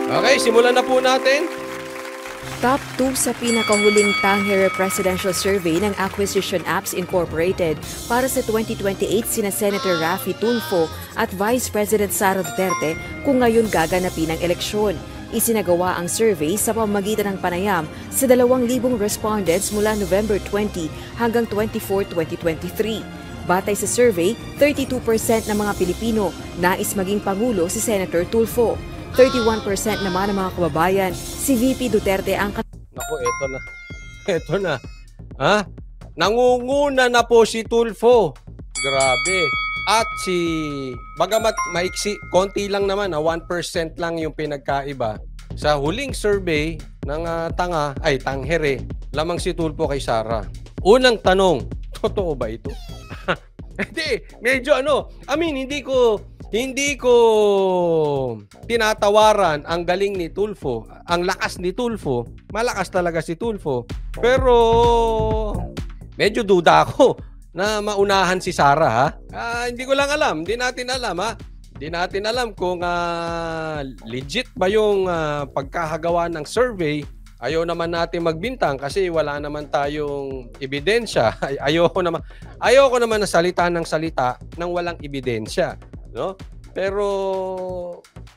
Okay, simulan na po natin. Top 2 sa pinakahuling Tangere Presidential Survey ng Acquisition Apps Incorporated para sa 2028 sina Senator Raffy Tulfo at Vice President Sara Duterte kung ngayon gaganapin ang eleksyon. Isinagawa ang survey sa pamamagitan ng panayam sa 2,000 respondents mula November 20 hanggang 24, 2023. Batay sa survey, 32% ng mga Pilipino nais maging Pangulo si Senator Tulfo. 31% naman ng mga kababayan, si VP Duterte ang Naku, eto na. Eto na. Ha? Nangunguna na po si Tulfo. Grabe. At bagamat maiksi, konti lang naman, 1% lang yung pinagkaiba. Sa huling survey ng Tangere, lamang si Tulfo kay Sara. Unang tanong, totoo ba ito? Hindi, medyo hindi ko tinatawaran ang galing ni Tulfo, ang lakas ni Tulfo. Malakas talaga si Tulfo. Pero medyo duda ako na maunahan si Sara, ha? Hindi ko lang alam, hindi natin alam, ha? Hindi natin alam kung legit ba yung pagkakagawa ng survey. Ayaw naman natin magbintang kasi wala naman tayong ebidensya. Ayoko naman na salita ng salita nang walang ebidensya, no? Pero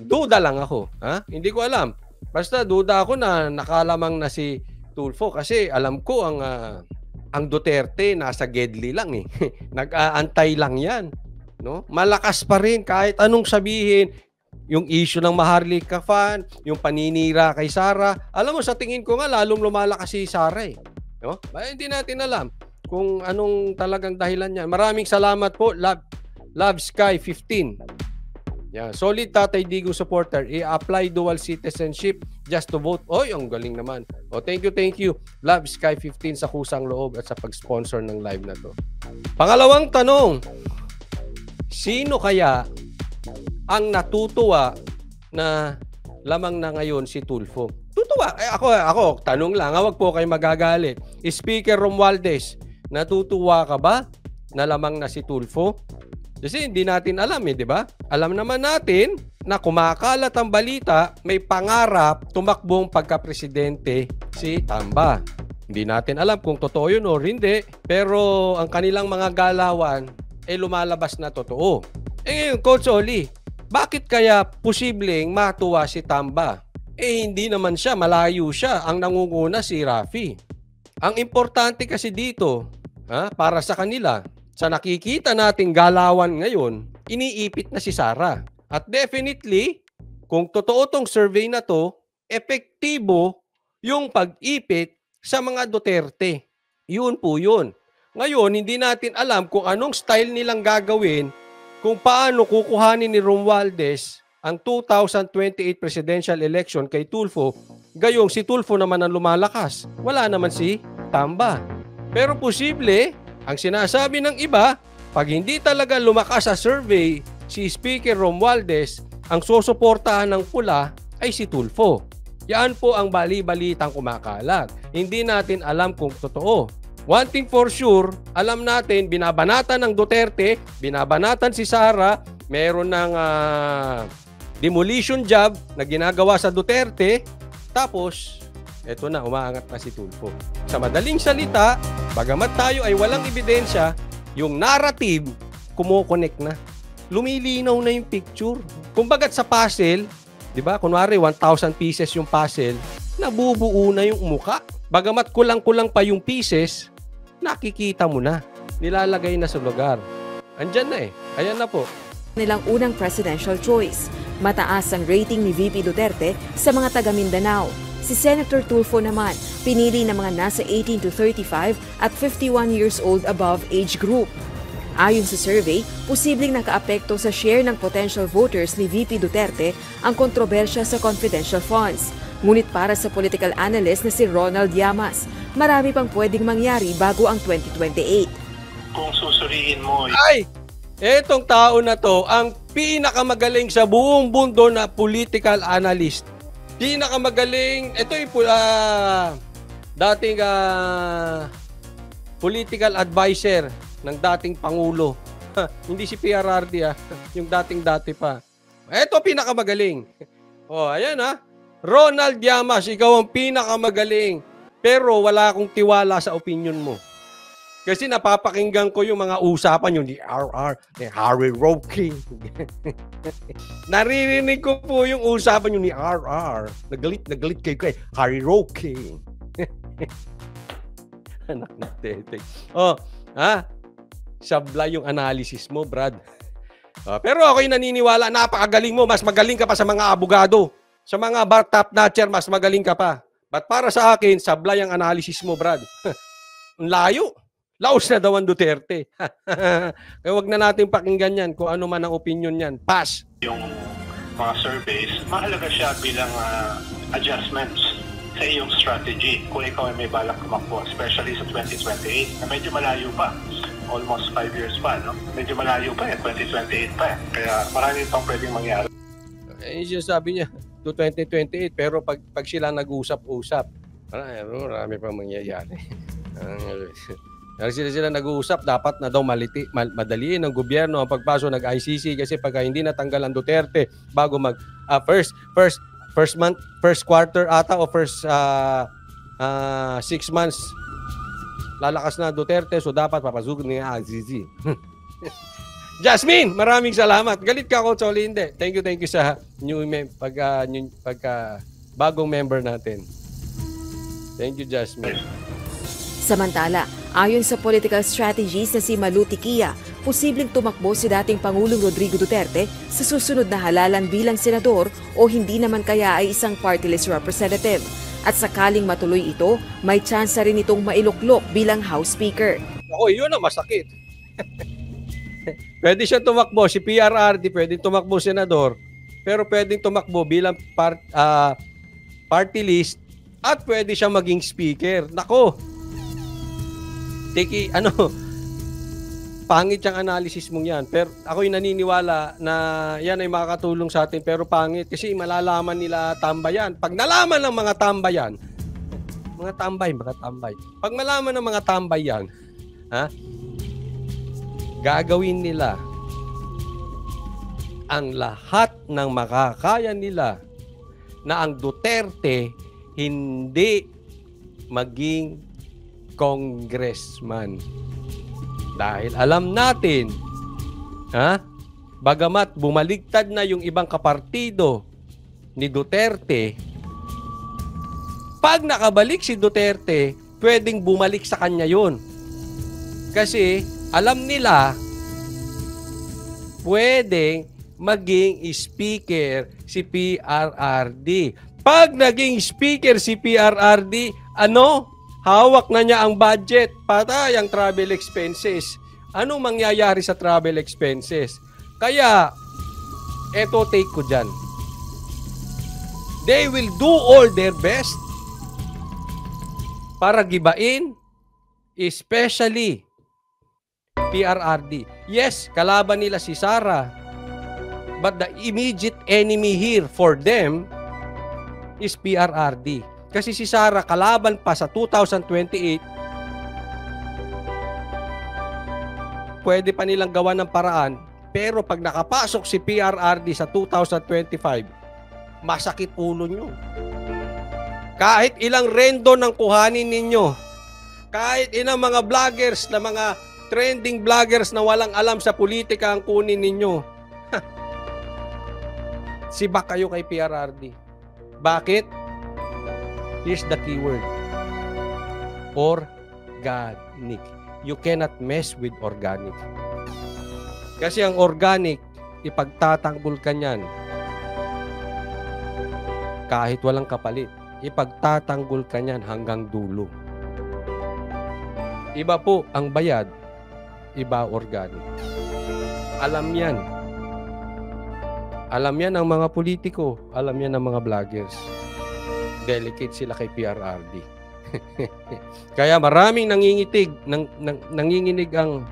duda lang ako, ha? Hindi ko alam. Basta duda ako na nakalamang na si Tulfo kasi alam ko ang Duterte nasa gedli lang eh. Nag-aantay lang 'yan, no? Malakas pa rin kahit anong sabihin. Yung issue ng Maharlika fan, yung paninira kay Sara. Alam mo, sa tingin ko nga, lalong lumalakas si Sara eh. No? Hindi natin alam kung anong talagang dahilan niya. Maraming salamat po, Love Sky 15. Yeah, solid Tatay Digong supporter. I-apply dual citizenship just to vote. Oy, ang galing naman. Thank you. Love Sky 15 sa kusang loob at sa pag-sponsor ng live na to. Pangalawang tanong, sino kaya ang natutuwa na lamang na ngayon si Tulfo? Tutuwa. Ako, tanong lang. Huwag po kayo magagalit. Speaker Romualdez, natutuwa ka ba na lamang na si Tulfo? Kasi hindi natin alam di ba? Alam naman natin na kumakalat ang balita, may pangarap tumakbong pagka-presidente si Tamba. Hindi natin alam kung totoo yun o hindi. Pero ang kanilang mga galawan ay lumalabas na totoo. Ngayon, Coach Oli, bakit kaya posibleng matuwa si Tamba? Hindi naman siya, malayo siya. Ang nangunguna si Raffy. Ang importante kasi dito, para sa kanila, sa nakikita nating galawan ngayon, iniipit na si Sara. At definitely, kung totoo tong survey na to, epektibo yung pag-ipit sa mga Duterte. Yun po yun. Ngayon, hindi natin alam kung anong style nilang gagawin kung paano kukuhanin ni Romualdez ang 2028 presidential election kay Tulfo, gayong si Tulfo naman ang lumalakas. Wala naman si Tamba. Pero posible, ang sinasabi ng iba, pag hindi talaga lumakas sa survey si Speaker Romualdez, ang susuportahan ng pula ay si Tulfo. Yan po ang bali-balitang kumakalat. Hindi natin alam kung totoo. One thing for sure, alam natin, binabanatan ng Duterte, binabanatan si Sara, meron ng demolition job na ginagawa sa Duterte, tapos, eto na, umaangat na si Tulfo. Sa madaling salita, bagamat tayo ay walang ebidensya, yung narrative, kumukonek na. Lumilinaw na yung picture. Kumbagat sa puzzle, di ba, kunwari 1,000 pieces yung puzzle, nabubuo na yung muka. Bagamat kulang-kulang pa yung pieces, nakikita mo na. Nilalagay na sa lugar. Andyan na Ayan na po. nilang unang presidential choice. Mataas ang rating ni VP Duterte sa mga taga Mindanao. Si Senator Tulfo naman, pinili ng mga nasa 18 to 35 at 51 years old above age group. Ayon sa survey, posibleng nakaapekto sa share ng potential voters ni VP Duterte ang kontrobersya sa confidential funds. Ngunit para sa political analyst na si Ronald Llamas, marami pang pwedeng mangyari bago ang 2028. Kung susuriin mo... Ay! Etong tao na to, ang pinakamagaling sa buong mundo na political analyst. Pinakamagaling, ito yung dating political advisor ng dating Pangulo. Hindi si PRRD yung dating-dati pa. Ito pinakamagaling. Ayan Ronald Llamas, ikaw ang pinakamagaling. Pero wala akong tiwala sa opinion mo. Kasi napapakinggan ko yung mga usapan yung ni RR, ni Harry Roque. Naririnig ko po yung usapan yung ni RR. Nagalit kayo kay Harry Roque. Anak na tetek. Sabla yung analysis mo, Brad. Pero ako'y naniniwala, napakagaling mo. Mas magaling ka pa sa mga abogado. Sa mga top notcher, mas magaling ka pa. But para sa akin, sabla yung analysis mo, Brad. Layo. Laos na daw ang Duterte. Kaya wag na natin pakinggan yan kung ano man ang opinion yan. Pass. Yung mga surveys, mahalaga siya bilang adjustments sa iyong strategy kung ikaw ay may balak tumakbo, especially sa 2028 na medyo malayo pa. Almost 5 years pa, no? Medyo malayo pa 2028 pa. Kaya marami pang pwedeng mangyari. Yung sabi niya, to 2028, pero pag sila nag-usap-usap, marami pang mangyayari. Sila nag-uusap, dapat na daw madaliin ng gobyerno ang pagpasok ng ICC kasi pagka hindi natanggal ang Duterte bago mag first quarter ata o first 6 months lalakas na Duterte, so dapat papasukin niya ICC. Jasmine, maraming salamat. Galit ka ako, Choli, hindi. Thank you sa new bagong member natin. Thank you, Jasmine. Samantala, ayon sa political strategist na si Malu Tiquia, posibleng tumakbo si dating Pangulong Rodrigo Duterte sa susunod na halalan bilang senador o hindi naman kaya ay isang party-list representative. At sakaling matuloy ito, may tsansa rin itong mailuklok bilang House Speaker. Ako, yun ang masakit. Pwede siya tumakbo, si PRRD, pwedeng tumakbo senador, pero pwedeng tumakbo bilang party list at pwede siya maging speaker. Nako! Pangit yung analysis mong yan. Pero ako'y naniniwala na yan ay makakatulong sa atin. Pero pangit kasi malalaman nila tambayan. Pag nalaman ng mga tambayan, mga tambay. Pag malaman ng mga tambayan, gagawin nila ang lahat ng makakaya nila na ang Duterte hindi maging congressman. Dahil alam natin, bagamat bumaligtad na yung ibang kapartido ni Duterte, pag nakabalik si Duterte, pwedeng bumalik sa kanya yun. Kasi alam nila, pwedeng maging speaker si PRRD. Pag naging speaker si PRRD, hawak na niya ang budget, patay ang travel expenses. Anong mangyayari sa travel expenses? Kaya, eto take ko dyan. They will do all their best para gibain, especially PRRD. Yes, kalaban nila si Sara, but the immediate enemy here for them is PRRD. Kasi si Sara kalaban pa sa 2028, pwede pa nilang gawa ng paraan, pero pag nakapasok si PRRD sa 2025, masakit ulo nyo. Kahit ilang rendo ng kuhanin ninyo, kahit ilang mga vloggers na mga trending vloggers na walang alam sa politika ang kunin ninyo, sibak kayo kay PRRD. Bakit? Here's the keyword. Organic. You cannot mess with organic. Kasi ang organic, ipagtatanggol ka niyan. Kahit walang kapalit, ipagtatanggol ka niyan hanggang dulo. Iba po ang bayad, iba organic. Alam yan. Alam yan ang mga politiko, alam yan ang mga vloggers. Delicate sila kay PRRD. Kaya maraming nanginginig ang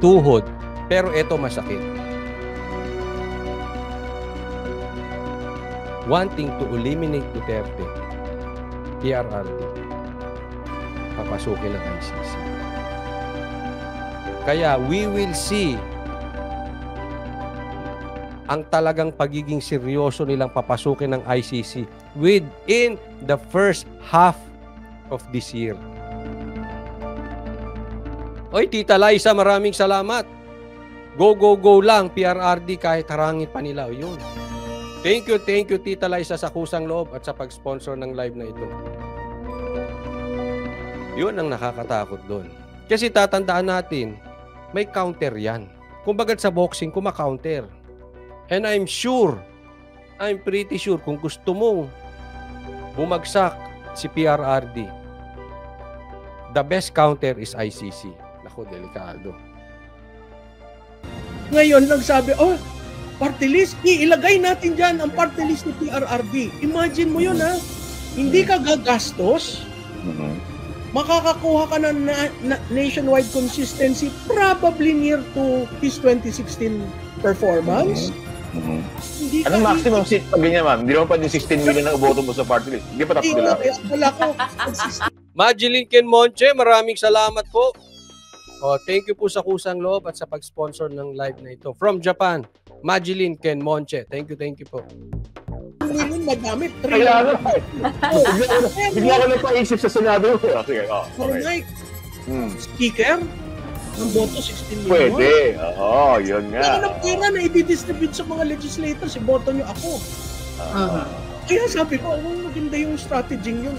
tuhod, pero eto masakit. Wanting to eliminate Duterte, PRRD, papasukin ng ICC. Kaya we will see ang talagang pagiging seryoso nilang papasukin ng ICC within the first half of this year. Oy, Tita Liza, maraming salamat. Go, go, go lang, PRRD, kahit harangin pa nila. O, yun. Thank you, Tita Liza, sa kusang loob at sa pag-sponsor ng live na ito. Yun ang nakakatakot doon. Kasi tatandaan natin, may counter yan. Kumbaga sa boxing, kumaka-counter. And I'm pretty sure, kung gusto mong bumagsak si PRRD, the best counter is ICC. Naku, delikado. Ngayon, nagsabi, party list, ilagay natin dyan ang party list ni PRRD. Imagine mo yun, ha? Hindi ka gagastos, makakakuha ka ng nationwide consistency probably near to his 2016 performance. Hindi anong maximum seat pag ganyan, ma'am? Hindi naman pa din 16 million na uboto mo sa party list. Hindi pa tapos nila. Wala ko. Majeline Ken Monche, maraming salamat po. Thank you po sa kusang loob at sa pag-sponsor ng live na ito. From Japan, Majeline Ken Monche. Thank you po. Million, madami. Kaya nga. Bigla ko lang paisip sa Senado. Sige, okay. Speaker, ang boto 16 million. Pwede. Oo, yun nga. Kaya pera na i-distribute sa mga legislators, iboto nyo ako. Kaya sabi ko, maganda yung strategy yun.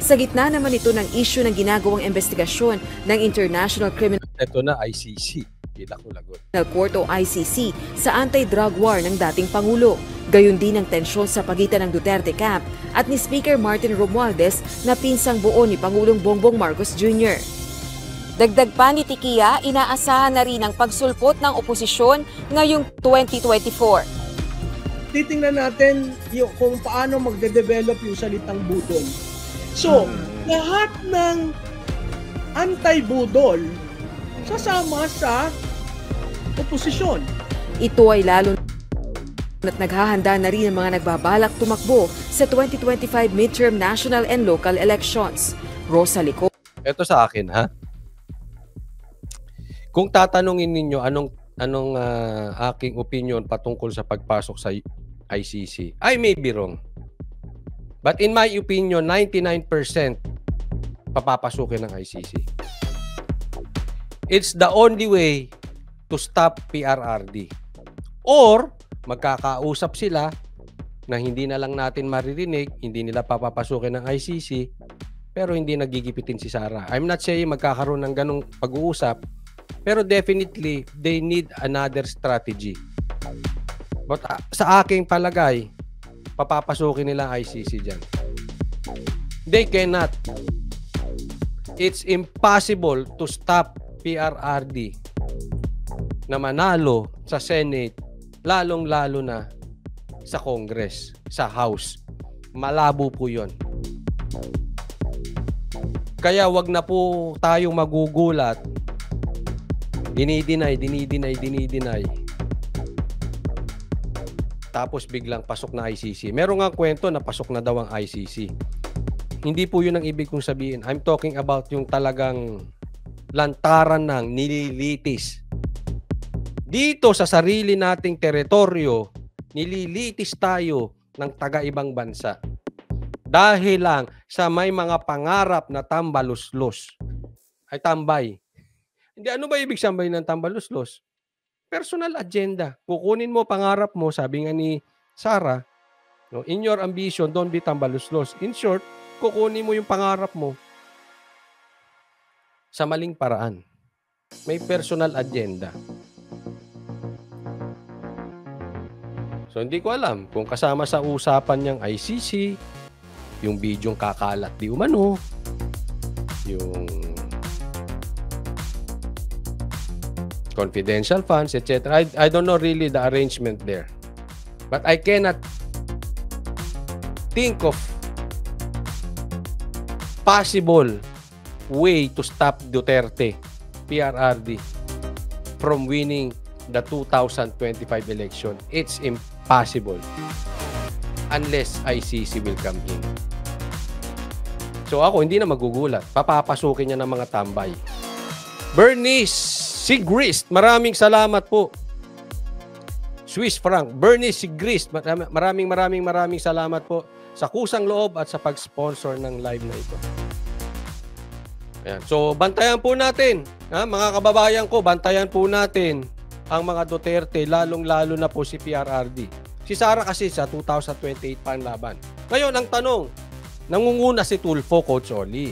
Sa gitna naman ito ng issue ng ginagawang investigasyon ng International Criminal Ito na, ICC. Kita ko lagot. Court o ICC sa anti-drug war ng dating Pangulo. Gayon din ang tensyon sa pagitan ng Duterte camp at ni Speaker Martin Romualdez na pinsang buo ni Pangulong Bongbong Marcos Jr. Dagdag pa ni Tikia, inaasahan na rin ang pagsulpot ng oposisyon ngayong 2024. Titingnan natin kung paano magde-develop yung salitang budol. So, lahat ng anti-budol sasama sa oposisyon. Ito ay lalo at naghahanda na rin ang mga nagbabalak tumakbo sa 2025 midterm national and local elections. Rosa Lico. Ito sa akin, ha? Kung tatanungin ninyo anong aking opinion patungkol sa pagpasok sa ICC, I may be wrong. But in my opinion, 99% papapasukin ng ICC. It's the only way to stop PRRD. Or magkakausap sila na hindi na lang natin maririnig, hindi nila papapasukin ng ICC, pero hindi nagigipitin si Sara. I'm not saying magkakaroon ng ganong pag-uusap, pero definitely, they need another strategy. But sa aking palagay, papapasukin nila ang ICC dyan. They cannot. It's impossible to stop PRRD na manalo sa Senate, lalong-lalo na sa Congress, sa House. Malabo po yun. Kaya wag na po tayong magugulat. Dinideny. Tapos biglang pasok na ICC. Meron nga kwento na pasok na daw ang ICC. Hindi po yun ang ibig kong sabihin. I'm talking about yung talagang lantaran ng nililitis. Dito sa sarili nating teritoryo, nililitis tayo ng taga-ibang bansa. Dahil lang sa may mga pangarap na tambaluslos. Ay tambay. Hindi, ano ba ibig sabihin ng tambaluslos? Personal agenda. Kukunin mo pangarap mo, sabi nga ni Sara, no, in your ambition, don't be tambaluslos. In short, kukunin mo yung pangarap mo sa maling paraan. May personal agenda. So, hindi ko alam kung kasama sa usapan niyang ICC, yung bidyong kakalat di umano, yung confidential funds, etc. I don't know really the arrangement there. But I cannot think of possible way to stop Duterte, PRRD, from winning the 2025 election. It's impossible unless ICC will come in. So ako, hindi na magugulat. Papapasukin niya ng mga tambay. Bernice Sigrist, maraming salamat po. Swiss franc. Bernice Sigris, maraming salamat po sa kusang loob at sa pag-sponsor ng live na ito. Ayan. So, bantayan po natin, mga kababayan ko, bantayan po natin ang mga Duterte, lalong-lalo na po si PRRD. Si Sara kasi sa 2028 pa ang laban. Ngayon, ang tanong, nangunguna si Tulfo, Coach Oli.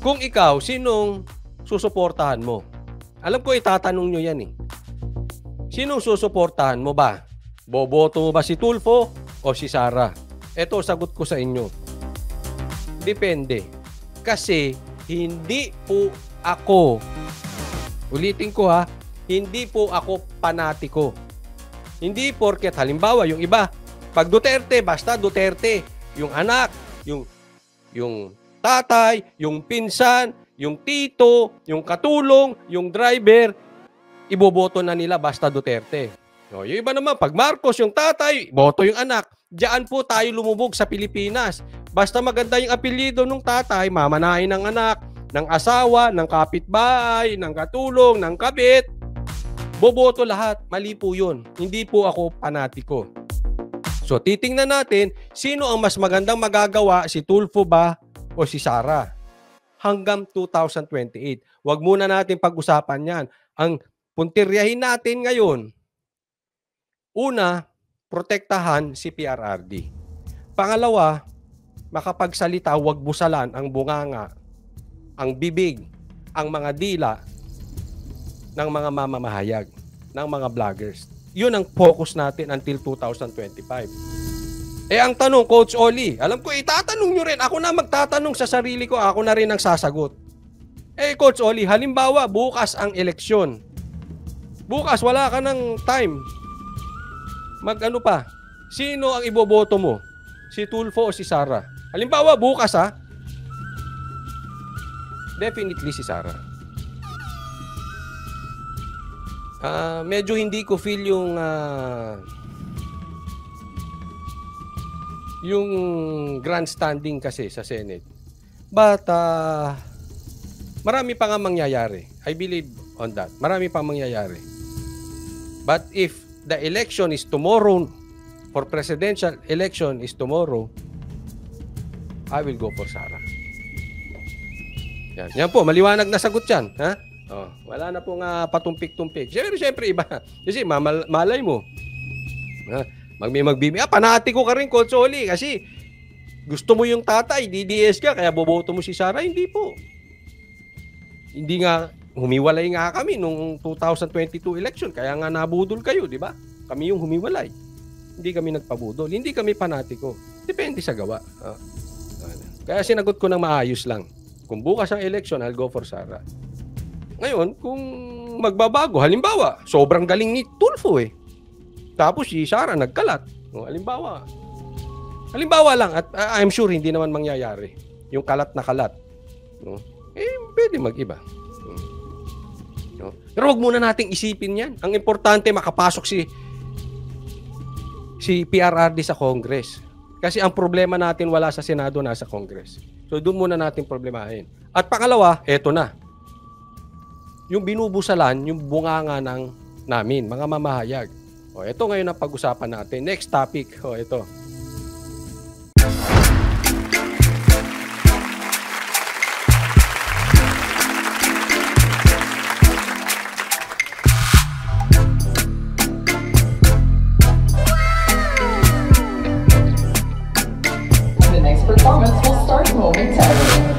Kung ikaw, sinong susuportahan mo? Alam ko, itatanong nyo yan eh. Sinong susuportahan mo ba? Boboto mo ba si Tulfo o si Sara? Ito, sagot ko sa inyo. Depende. Kasi hindi po ako, ulitin ko hindi po ako panatiko. Hindi porket halimbawa yung iba, pag Duterte, basta Duterte. Yung anak, yung tatay, yung pinsan, yung tito, yung katulong, yung driver, iboboto na nila basta Duterte. O, yung iba naman, pag Marcos, yung tatay, boto yung anak. Diyan po tayo lumubog sa Pilipinas. Basta maganda yung apelyido ng tatay, mamanahin ng anak, ng asawa, ng kapitbahay, ng katulong, ng kabit, boboto lahat. Mali po yun. Hindi po ako panatiko. So, titingnan natin, sino ang mas magandang magagawa, si Tulfo ba o si Sara? Hanggang 2028. Huwag muna natin pag-usapan yan. Ang puntiryahin natin ngayon, una, protektahan si PRRD. Pangalawa, makapagsalita, huwag busalan ang bunganga, ang bibig, ang mga dila ng mga mamamahayag, ng mga vloggers. Yun ang focus natin until 2025. Ang tanong, Coach Oli, alam ko, itatanong nyo rin. Ako na magtatanong sa sarili ko, ako na rin ang sasagot. Coach Oli, halimbawa, bukas ang eleksyon. Bukas, wala ka ng time. Mag-ano pa? Sino ang iboboto mo? Si Tulfo o si Sara? Halimbawa, bukas definitely si Sara. Medyo hindi ko feel yung grandstanding kasi sa Senate. But marami pa nga mangyayari. I believe on that. Marami pa mangyayari. But if the election is tomorrow, for presidential election is tomorrow, I will go for Sara. Yan po, maliwanag na sagot yan. Wala na pong patumpik-tumpik. Siyempre iba. Kasi malay mo. Magbibi. Panatiko ka rin, Coach Oli. Kasi gusto mo yung tatay, DDS ka, kaya boboto mo si Sara. Hindi po. Hindi nga, humiwalay nga kami nung 2022 election. Kaya nga nabudol kayo, di ba? Kami yung humiwalay. Hindi kami nagpabudol. Hindi kami panatiko. Depende sa gawa. Kaya sinagot ko ng maayos lang. Kung bukas ang election, I'll go for Sara. Ngayon, kung magbabago, halimbawa, sobrang galing ni Tulfo Tapos si Sara nagkalat. Halimbawa lang, at I'm sure hindi naman mangyayari. Yung kalat na kalat. Pwede mag-iba. Pero wag muna nating isipin yan. Ang importante, makapasok si PRRD sa Congress. Kasi ang problema natin wala sa Senado, nasa Congress. So doon muna natin problemahin. At pangalawa, eto na. Yung binubusalan, yung bunganga namin, mga mamahayag. Ito ngayon ang pag-usapan natin. Next topic. Ito. The next performance will start momentarily.